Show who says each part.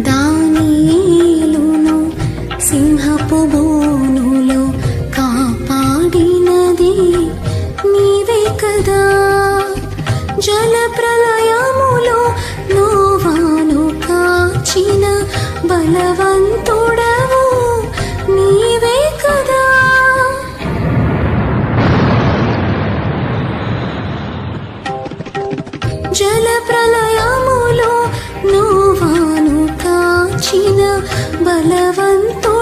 Speaker 1: దానియేలును సింహపు బోనులో కాపాడినది నీవే కదా. జల ప్రళయములో నోవాను కాచిన బలవంతుడవు నీవే కదా. జల ప్రళయములో నోవాను కాచిన బలవంతుడవు